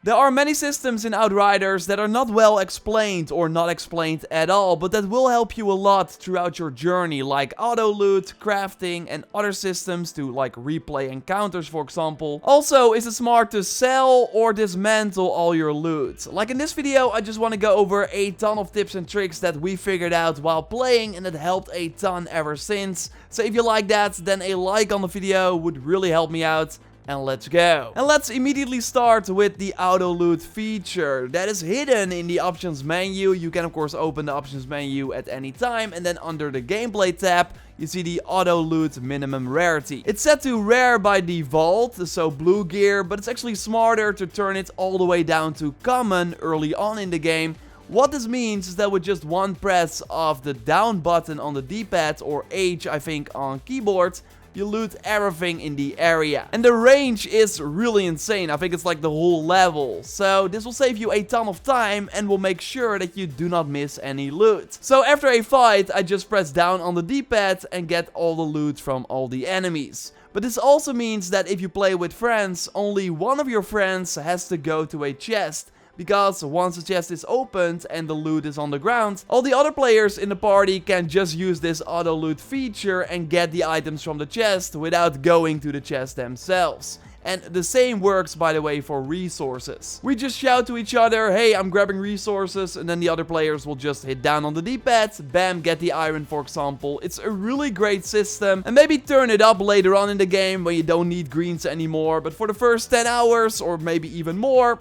There are many systems in Outriders that are not well explained or not explained at all, but that will help you a lot throughout your journey, like auto loot, crafting, and other systems to like replay encounters, for example. Also, is it smart to sell or dismantle all your loot? Like in this video, I just want to go over a ton of tips and tricks that we figured out while playing, and it helped a ton ever since. So if you like that, then a like on the video would really help me out. And let's go. And let's immediately start with the auto loot feature that is hidden in the options menu. You can of course open the options menu at any time, and then under the gameplay tab you see the auto loot minimum rarity. It's set to rare by default, so blue gear, but it's actually smarter to turn it all the way down to common early on in the game. What this means is that with just one press of the down button on the D-pad, or H I think on keyboard, you loot everything in the area. And the range is really insane. I think it's like the whole level. So this will save you a ton of time and will make sure that you do not miss any loot. So after a fight, I just press down on the D-pad and get all the loot from all the enemies. But this also means that if you play with friends, only one of your friends has to go to a chest. Because once the chest is opened and the loot is on the ground, all the other players in the party can just use this auto loot feature and get the items from the chest without going to the chest themselves. And the same works, by the way, for resources. We just shout to each other, hey, I'm grabbing resources, and then the other players will just hit down on the D-pad, bam, get the iron, for example. It's a really great system, and maybe turn it up later on in the game when you don't need greens anymore, but for the first 10 hours, or maybe even more,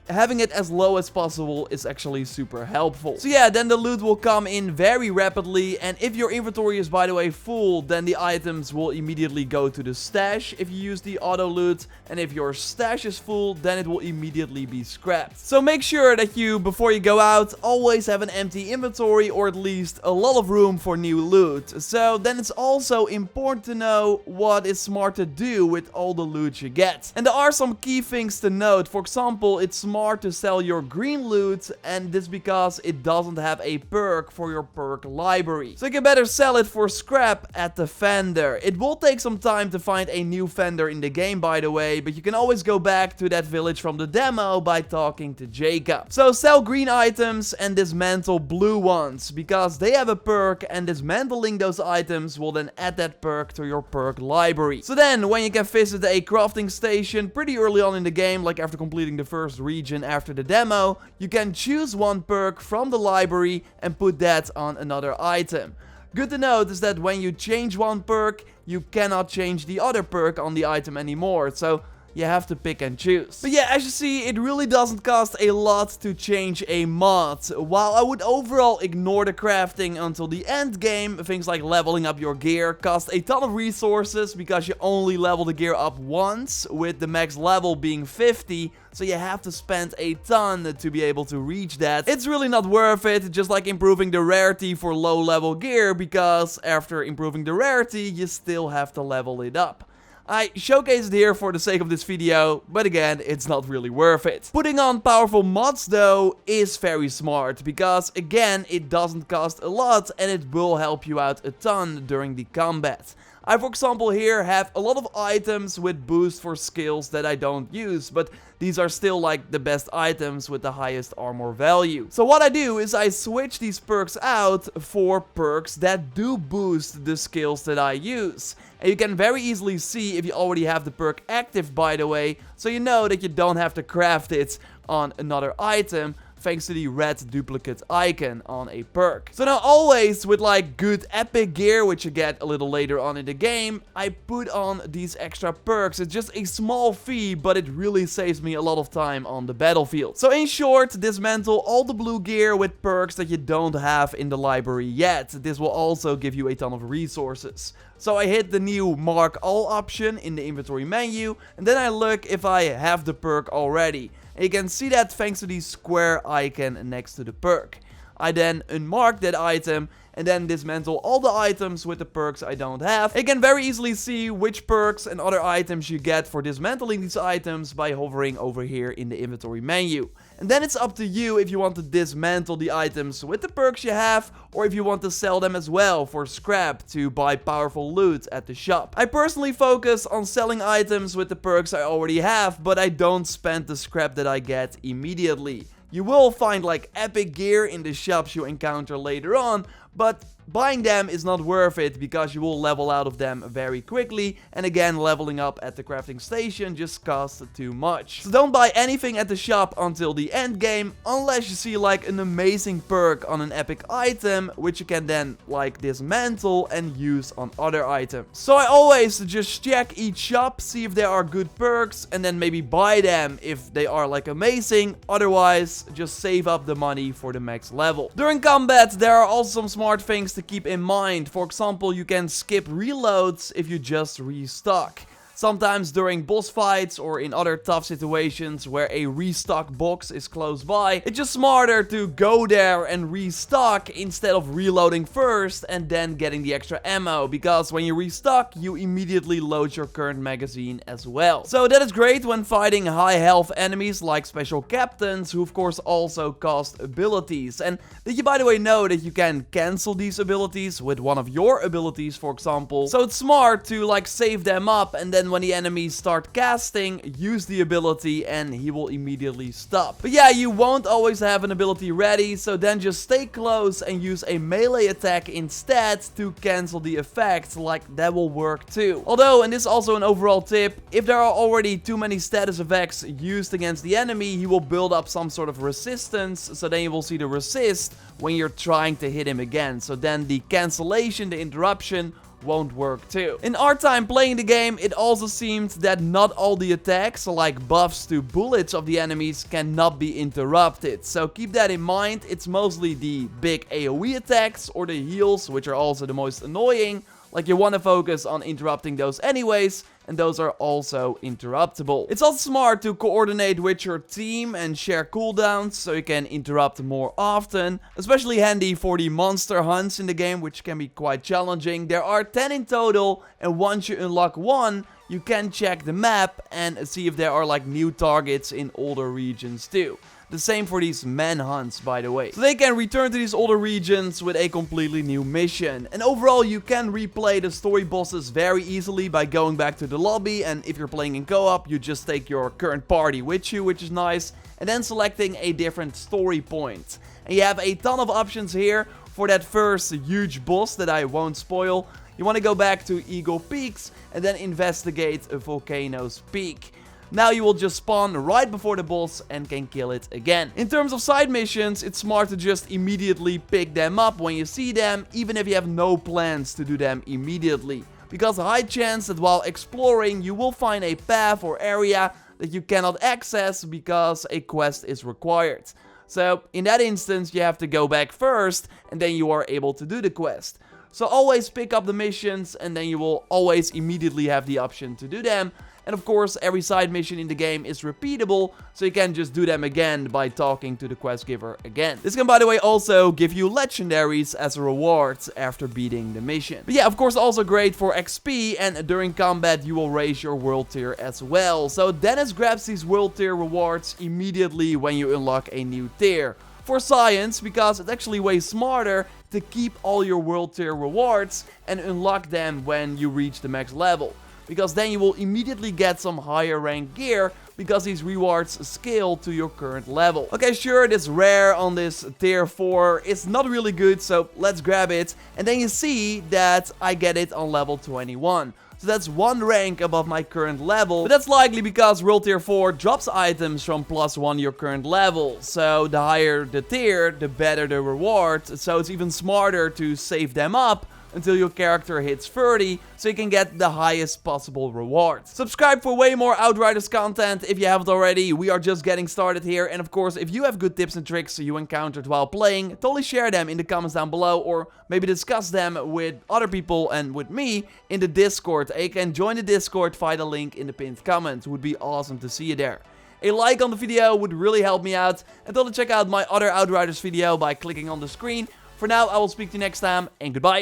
having it as low as possible is actually super helpful. So yeah, then the loot will come in very rapidly, and if your inventory is, by the way, full, then the items will immediately go to the stash if you use the auto loot, and if your stash is full, then it will immediately be scrapped. So make sure that you, before you go out, always have an empty inventory, or at least a lot of room for new loot. So then it's also important to know what is smart to do with all the loot you get. And there are some key things to note. For example, it's smart to sell your green loot, and this because it doesn't have a perk for your perk library. So you can better sell it for scrap at the vendor. It will take some time to find a new vendor in the game, by the way, but you can always go back to that village from the demo by talking to Jacob. So sell green items and dismantle blue ones, because they have a perk, and dismantling those items will then add that perk to your perk library. So then, when you can visit a crafting station pretty early on in the game, like after completing the first region after the demo, you can choose one perk from the library and put that on another item. Good to note is that when you change one perk, you cannot change the other perk on the item anymore, so you have to pick and choose. But yeah, as you see, it really doesn't cost a lot to change a mod. While I would overall ignore the crafting until the end game, things like leveling up your gear cost a ton of resources because you only level the gear up once, with the max level being 50, so you have to spend a ton to be able to reach that. It's really not worth it, just like improving the rarity for low level gear, because after improving the rarity, you still have to level it up. I showcase it here for the sake of this video, but again, it's not really worth it. Putting on powerful mods though is very smart, because again, it doesn't cost a lot and it will help you out a ton during the combat. I, for example, here have a lot of items with boost for skills that I don't use, but these are still like the best items with the highest armor value. So what I do is I switch these perks out for perks that do boost the skills that I use. And you can very easily see if you already have the perk active, by the way, so you know that you don't have to craft it on another item, thanks to the red duplicate icon on a perk. So now always with like good epic gear, which you get a little later on in the game, I put on these extra perks. It's just a small fee, but it really saves me a lot of time on the battlefield. So in short, dismantle all the blue gear with perks that you don't have in the library yet. This will also give you a ton of resources. So I hit the new mark all option in the inventory menu, and then I look if I have the perk already. And you can see that thanks to the square icon next to the perk. I then unmark that item and then dismantle all the items with the perks I don't have. You can very easily see which perks and other items you get for dismantling these items by hovering over here in the inventory menu. And then it's up to you if you want to dismantle the items with the perks you have, or if you want to sell them as well for scrap to buy powerful loot at the shop. I personally focus on selling items with the perks I already have, but I don't spend the scrap that I get immediately. You will find like epic gear in the shops you encounter later on, but buying them is not worth it because you will level out of them very quickly, and again leveling up at the crafting station just costs too much. So don't buy anything at the shop until the end game unless you see like an amazing perk on an epic item which you can then like dismantle and use on other items. So I always just check each shop, see if there are good perks, and then maybe buy them if they are like amazing. Otherwise just save up the money for the max level. During combat there are also some smart things to keep in mind. For example, you can skip reloads if you just restock. Sometimes during boss fights or in other tough situations where a restock box is close by, it's just smarter to go there and restock instead of reloading first and then getting the extra ammo, because when you restock, you immediately load your current magazine as well. So that is great when fighting high health enemies like special captains, who of course also cost abilities. And did you by the way know that you can cancel these abilities with one of your abilities, for example? So it's smart to like save them up, and then when the enemies start casting, use the ability and he will immediately stop. But yeah, you won't always have an ability ready, so then just stay close and use a melee attack instead to cancel the effect. Like, that will work too. Although, and this is also an overall tip, if there are already too many status effects used against the enemy, he will build up some sort of resistance, so then you will see the resist when you're trying to hit him again. So then the cancellation, the interruption, won't work too. In our time playing the game, it also seemed that not all the attacks, like buffs to bullets of the enemies, cannot be interrupted. So keep that in mind. It's mostly the big AoE attacks or the heals, which are also the most annoying. Like, you want to focus on interrupting those anyways, and those are also interruptible. It's also smart to coordinate with your team and share cooldowns so you can interrupt more often. Especially handy for the monster hunts in the game, which can be quite challenging. There are 10 in total, and once you unlock one, you can check the map and see if there are like new targets in older regions too. The same for these manhunts, by the way. So they can return to these older regions with a completely new mission. And overall, you can replay the story bosses very easily by going back to the lobby. And if you're playing in co-op, you just take your current party with you, which is nice. And then selecting a different story point. And you have a ton of options here for that first huge boss that I won't spoil. You want to go back to Eagle Peaks and then investigate a volcano's peak. Now you will just spawn right before the boss and can kill it again. In terms of side missions, it's smart to just immediately pick them up when you see them, even if you have no plans to do them immediately. Because a high chance that while exploring, you will find a path or area that you cannot access because a quest is required. So in that instance, you have to go back first and then you are able to do the quest. So always pick up the missions and then you will always immediately have the option to do them. And of course, every side mission in the game is repeatable, so you can just do them again by talking to the quest giver again. This can, by the way, also give you legendaries as a reward after beating the mission. But yeah, of course, also great for XP, and during combat, you will raise your world tier as well. So Dennis grabs these world tier rewards immediately when you unlock a new tier. For science, because it's actually way smarter to keep all your world tier rewards and unlock them when you reach the max level. Because then you will immediately get some higher rank gear, because these rewards scale to your current level. Okay, sure, this rare on this tier 4 is not really good, so let's grab it. And then you see that I get it on level 21. So that's one rank above my current level. But that's likely because World Tier 4 drops items from +1 your current level. So the higher the tier, the better the reward. So it's even smarter to save them up until your character hits 30, so you can get the highest possible reward. Subscribe for way more Outriders content if you haven't already. We are just getting started here, and of course, if you have good tips and tricks you encountered while playing, totally share them in the comments down below, or maybe discuss them with other people and with me in the Discord. You can join the Discord via the link in the pinned comment. It would be awesome to see you there. A like on the video would really help me out. And don't check out my other Outriders video by clicking on the screen. For now, I will speak to you next time, and goodbye.